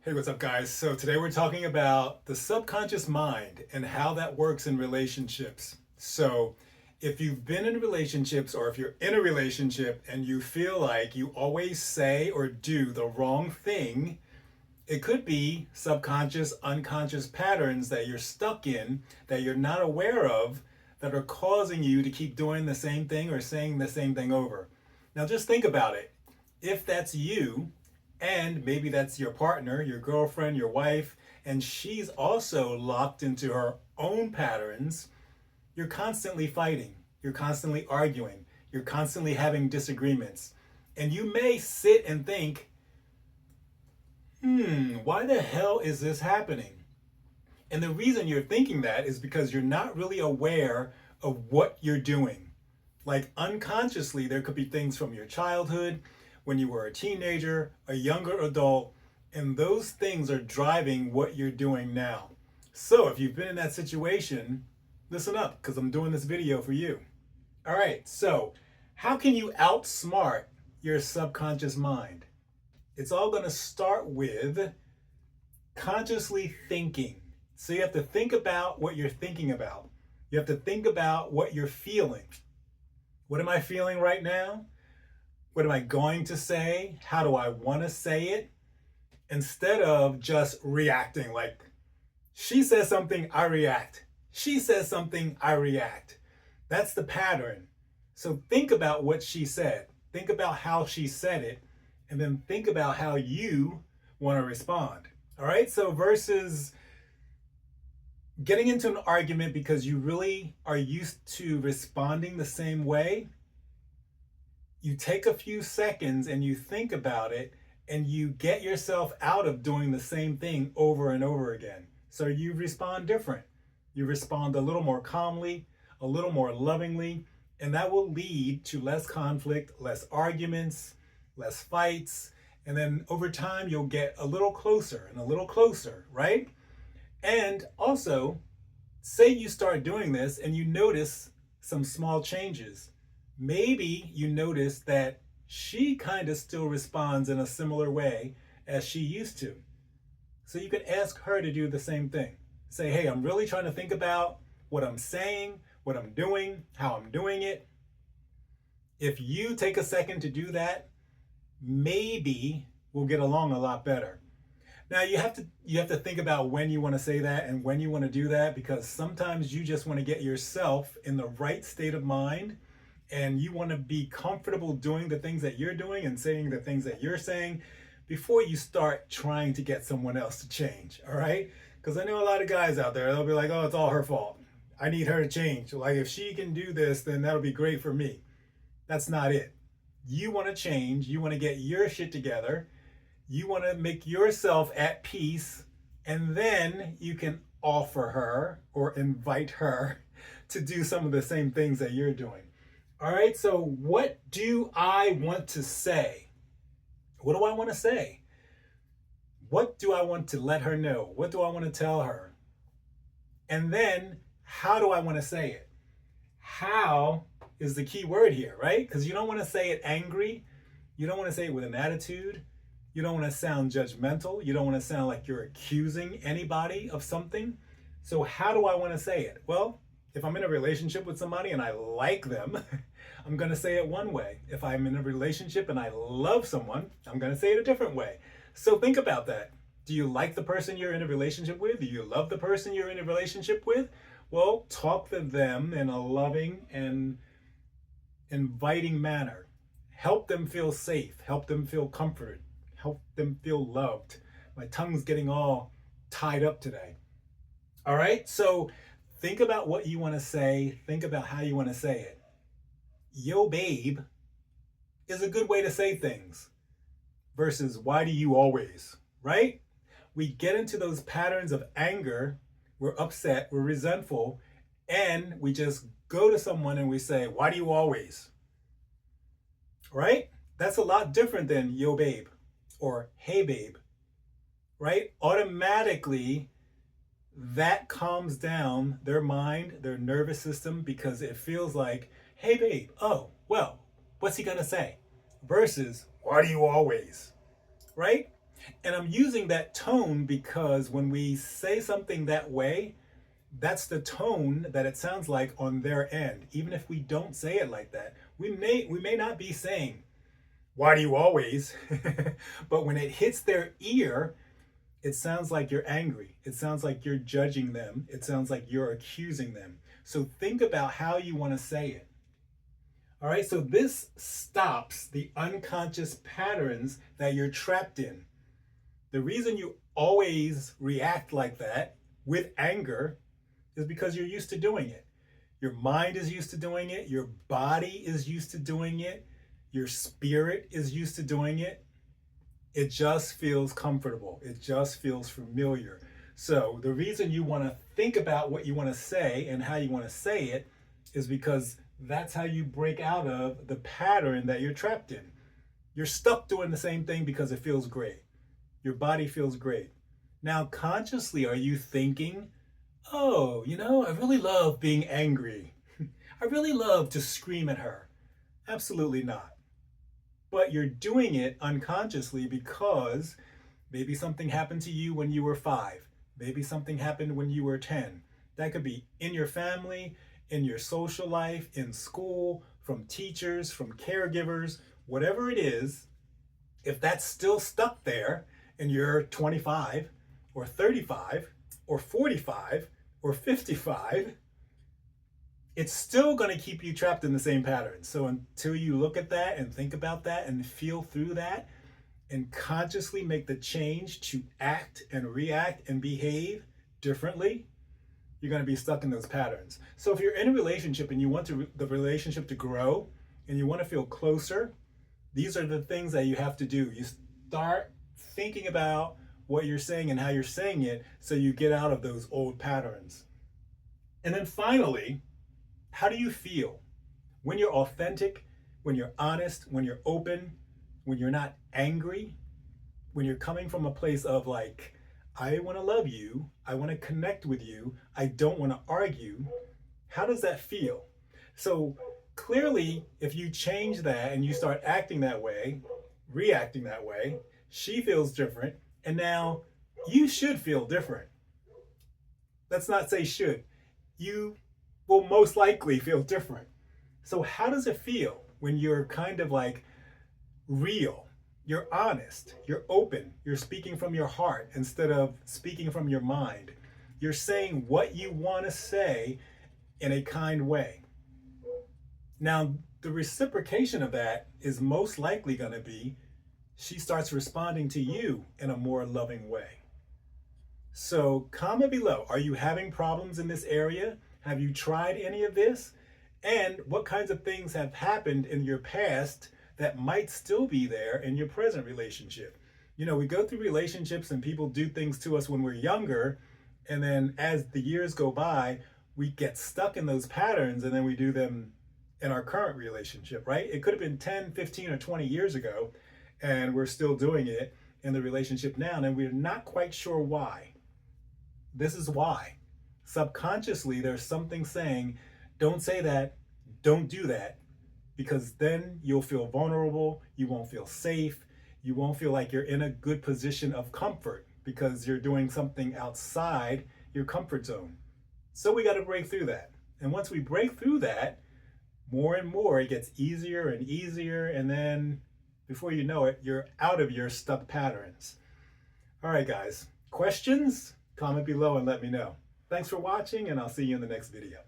Hey, what's up, guys? So today we're talking about the subconscious mind and how that works in relationships. So if you've been in relationships or if you're in a relationship and you feel like you always say or do the wrong thing, it could be subconscious, unconscious patterns that you're stuck in that you're not aware of that are causing you to keep doing the same thing or saying the same thing over. Now, just think about it. If that's you, and maybe that's your partner, your girlfriend, your wife, and she's also locked into her own patterns, you're constantly fighting, you're constantly arguing, you're constantly having disagreements. And you may sit and think, why the hell is this happening? And the reason you're thinking that is because you're not really aware of what you're doing. Like unconsciously, there could be things from your childhood, when you were a teenager, a younger adult, and those things are driving what you're doing now. So if you've been in that situation, listen up, because I'm doing this video for you. All right, so how can you outsmart your subconscious mind? It's all going to start with consciously thinking. So you have to think about what you're thinking about. You have to think about what you're feeling. What am I feeling right now? What am I going to say? How do I want to say it? Instead of just reacting, like she says something, I react. She says something, I react. That's the pattern. So think about what she said. Think about how she said it, and then think about how you want to respond. All right? So versus getting into an argument because you really are used to responding the same way, you take a few seconds and you think about it and you get yourself out of doing the same thing over and over again. So you respond different. You respond a little more calmly, a little more lovingly, and that will lead to less conflict, less arguments, less fights. And then over time, you'll get a little closer and a little closer, right? And also, say you start doing this and you notice some small changes. Maybe you notice that she kind of still responds in a similar way as she used to. So you can ask her to do the same thing. Say, hey, I'm really trying to think about what I'm saying, what I'm doing, how I'm doing it. If you take a second to do that, maybe we'll get along a lot better. Now you have to think about when you want to say that and when you want to do that, because sometimes you just want to get yourself in the right state of mind and you want to be comfortable doing the things that you're doing and saying the things that you're saying before you start trying to get someone else to change, all right? Because I know a lot of guys out there, they'll be like, oh, it's all her fault. I need her to change. Like, if she can do this, then that'll be great for me. That's not it. You want to change. You want to get your shit together. You want to make yourself at peace, and then you can offer her or invite her to do some of the same things that you're doing. All right, so what do I want to say? What do I want to say? What do I want to let her know? What do I want to tell her? And then, how do I want to say it? How is the key word here, right? Because you don't want to say it angry. You don't want to say it with an attitude. You don't want to sound judgmental. You don't want to sound like you're accusing anybody of something. So how do I want to say it? Well, if I'm in a relationship with somebody and I like them, I'm going to say it one way. If I'm in a relationship and I love someone, I'm going to say it a different way. So think about that. Do you like the person you're in a relationship with? Do you love the person you're in a relationship with? Well, talk to them in a loving and inviting manner. Help them feel safe. Help them feel comforted. Help them feel loved. My tongue's getting all tied up today. All right, so think about what you want to say. Think about how you want to say it. Yo, babe is a good way to say things versus why do you always, right? We get into those patterns of anger. We're upset, we're resentful, and we just go to someone and we say, why do you always? Right? That's a lot different than yo, babe or hey, babe, right? Automatically, that calms down their mind, their nervous system, because it feels like, hey, babe, oh, well, what's he gonna say? Versus, why do you always? Right? And I'm using that tone because when we say something that way, that's the tone that it sounds like on their end. Even if we don't say it like that, we may not be saying, "Why do you always?" But when it hits their ear, it sounds like you're angry. It sounds like you're judging them. It sounds like you're accusing them. So think about how you want to say it. All right, so this stops the unconscious patterns that you're trapped in. The reason you always react like that with anger is because you're used to doing it. Your mind is used to doing it. Your body is used to doing it. Your spirit is used to doing it. It just feels comfortable. It just feels familiar. So the reason you want to think about what you want to say and how you want to say it is because that's how you break out of the pattern that you're trapped in. You're stuck doing the same thing because it feels great. Your body feels great. Now, consciously, are you thinking, oh, I really love being angry. I really love to scream at her. Absolutely not. But you're doing it unconsciously because maybe something happened to you when you were 5. Maybe something happened when you were 10. That could be in your family, in your social life, in school, from teachers, from caregivers, whatever it is. If that's still stuck there and you're 25 or 35 or 45 or 55, it's still going to keep you trapped in the same pattern. So until you look at that and think about that and feel through that and consciously make the change to act and react and behave differently, you're going to be stuck in those patterns. So if you're in a relationship and you want the relationship to grow and you want to feel closer, these are the things that you have to do. You start thinking about what you're saying and how you're saying it so you get out of those old patterns. And then finally, how do you feel when you're authentic, when you're honest, when you're open, when you're not angry, when you're coming from a place of like, I want to love you, I want to connect with you, I don't want to argue? How does that feel? So clearly, if you change that and you start acting that way, reacting that way, she feels different, and now you should feel different. Let's not say should. You will most likely feel different. So how does it feel when you're kind of like real? You're honest, you're open, you're speaking from your heart instead of speaking from your mind. You're saying what you want to say in a kind way. Now, the reciprocation of that is most likely going to be she starts responding to you in a more loving way. So comment below. Are you having problems in this area? Have you tried any of this? And what kinds of things have happened in your past that might still be there in your present relationship? We go through relationships and people do things to us when we're younger. And then as the years go by, we get stuck in those patterns and then we do them in our current relationship, right? It could have been 10, 15, or 20 years ago, and we're still doing it in the relationship now, and we're not quite sure why. This is why. Subconsciously, there's something saying, don't say that, don't do that, because then you'll feel vulnerable, you won't feel safe, you won't feel like you're in a good position of comfort because you're doing something outside your comfort zone. So we got to break through that. And once we break through that, more and more, it gets easier and easier, and then before you know it, you're out of your stuck patterns. All right, guys, questions? Comment below and let me know. Thanks for watching, and I'll see you in the next video.